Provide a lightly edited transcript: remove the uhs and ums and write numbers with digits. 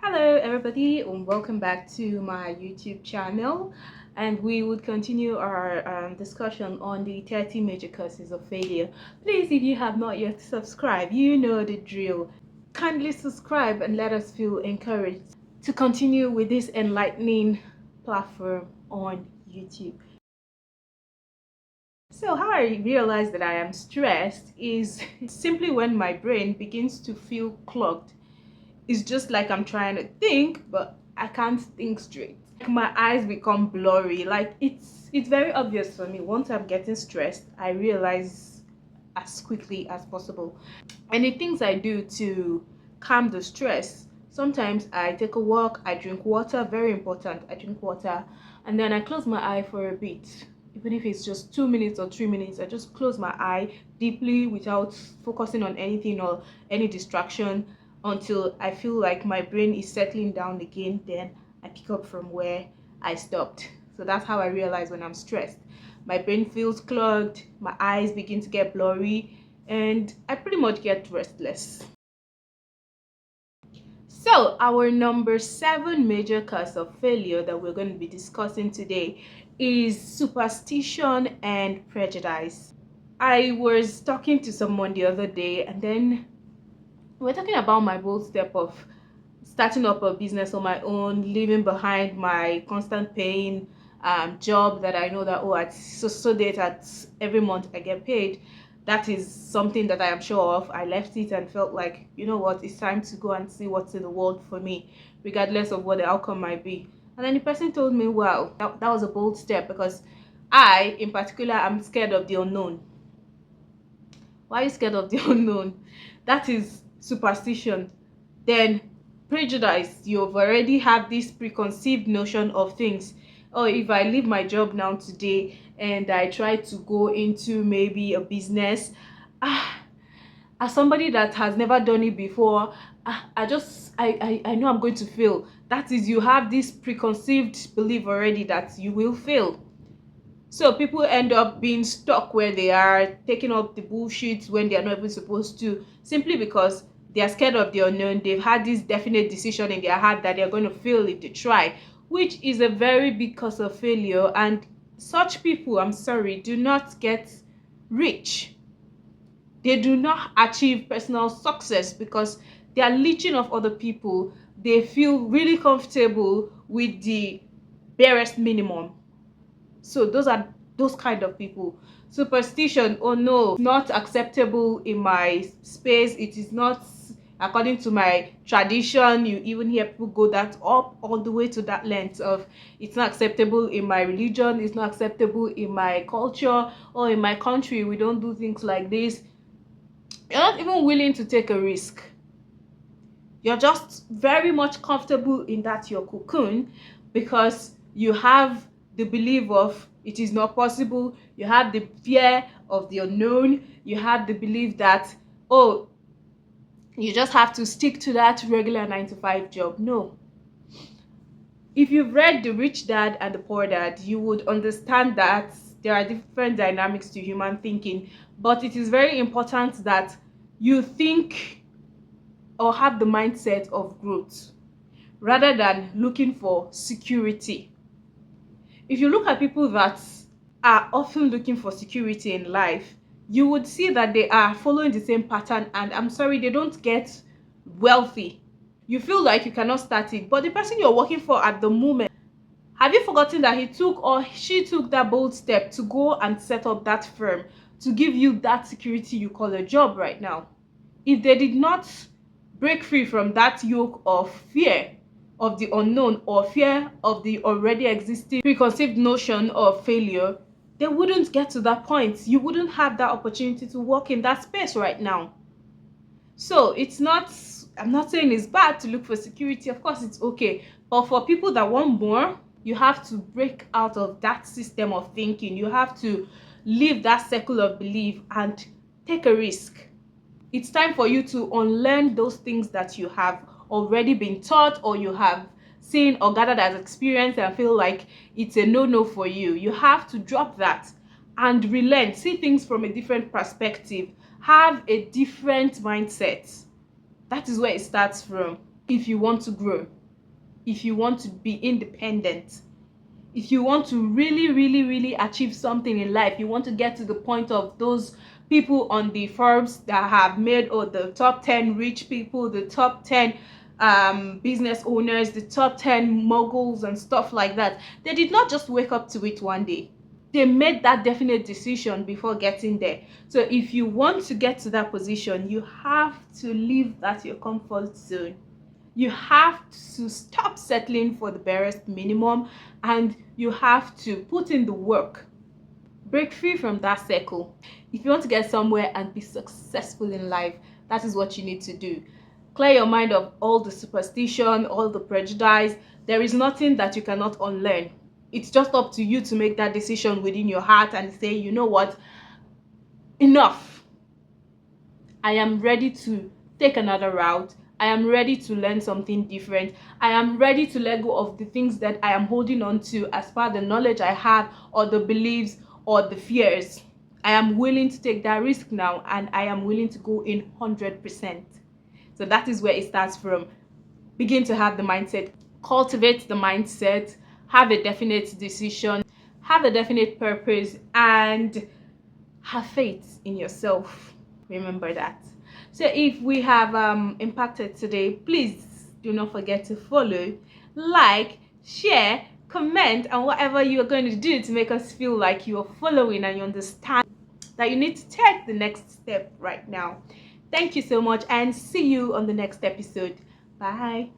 Hello everybody and welcome back to my YouTube channel, and we would continue our discussion on the 30 major causes of failure. Please, if you have not yet subscribed, you know the drill. Kindly subscribe and let us feel encouraged to continue with this enlightening platform on YouTube. So how I realize that I am stressed is simply when my brain begins to feel clogged. It's just like I'm trying to think, but I can't think straight. My eyes become blurry. Like it's very obvious for me. Once I'm getting stressed, I realize as quickly as possible. And the things I do to calm the stress, sometimes I take a walk, I drink water, very important. I drink water, and then I close my eye for a bit. Even if it's just 2 minutes or 3 minutes, I just close my eye deeply without focusing on anything or any distraction until I feel like my brain is settling down again. Then I pick up from where I stopped. So that's how I realize when I'm stressed. My brain feels clogged, my eyes begin to get blurry, and I pretty much get restless. So our number 7 major cause of failure that we're going to be discussing today is superstition and prejudice. I was talking to someone the other day, and then we're talking about my bold step of starting up a business on my own, leaving behind my constant paying job that I know that at so date at every month I get paid. That is something that I am sure of. I left it and felt like, you know what, it's time to go and see what's in the world for me, regardless of what the outcome might be. And then the person told me, wow, that was a bold step, because I in particular am scared of the unknown. Why are you scared of the unknown? That is superstition. Then prejudice, you've already have this preconceived notion of things. Oh, if I leave my job now today and I try to go into maybe a business, as somebody that has never done it before, I know I'm going to fail. That is, you have this preconceived belief already that you will fail. So people end up being stuck where they are, taking up the bullshit when they are not even supposed to, simply because they are scared of the unknown. They've had this definite decision in their heart that they're going to fail if they try, which is a very big cause of failure. And such people, I'm sorry, do not get rich. They do not achieve personal success because they are leeching off other people. They feel really comfortable with the barest minimum. So those are those kind of people. Superstition, oh no, not acceptable in my space. It is not according to my tradition. You even hear people go that up all the way to that length of, it's not acceptable in my religion, it's not acceptable in my culture, or in my country we don't do things like this. You're not even willing to take a risk. You're just very much comfortable in that your cocoon, because you have the belief of it is not possible. You have the fear of the unknown. You have the belief that, oh, you just have to stick to that regular 9-to-5 job. No. If you've read The Rich Dad and the Poor Dad, you would understand that there are different dynamics to human thinking, but it is very important that you think or have the mindset of growth rather than looking for security. If you look at people that are often looking for security in life, you would see that they are following the same pattern, and I'm sorry, they don't get wealthy. You feel like you cannot start it, but the person you're working for at the moment, have you forgotten that he took or she took that bold step to go and set up that firm to give you that security you call a job right now? If they did not break free from that yoke of fear of the unknown, or fear of the already existing preconceived notion of failure, they wouldn't get to that point. You wouldn't have that opportunity to work in that space right now. So it's not, I'm not saying it's bad to look for security. Of course it's okay, but for people that want more, you have to break out of that system of thinking. You have to leave that circle of belief and take a risk. It's time for you to unlearn those things that you have already been taught, or you have seen or gathered as experience and feel like it's a no-no for you. You have to drop that and relearn, see things from a different perspective, have a different mindset. That is where it starts from if you want to grow. if you want to be independent. If you want to really achieve something in life, you want to get to the point of those people on the Forbes that have made the top 10 rich people, the top 10 business owners, the top 10 moguls and stuff like that. They did not just wake up to it one day. They made that definite decision before getting there. So if you want to get to that position, you have to leave that your comfort zone. You have to stop settling for the barest minimum, and you have to put in the work. Break free from that circle. If you want to get somewhere and be successful in life, that is what you need to do. Clear your mind of all the superstition, all the prejudice. There is nothing that you cannot unlearn. It's just up to you to make that decision within your heart and say, you know what, enough. I am ready to take another route. I am ready to learn something different. I am ready to let go of the things that I am holding on to as far the knowledge I have, or the beliefs, or the fears. I am willing to take that risk now, and I am willing to go in 100%. So that is where it starts from. Begin to have the mindset. Cultivate the mindset. Have a definite decision. Have a definite purpose, and have faith in yourself. Remember that. So if we have impacted today, please do not forget to follow, like, share, comment, and whatever you are going to do to make us feel like you are following and you understand that you need to take the next step right now. Thank you so much, and see you on the next episode. Bye.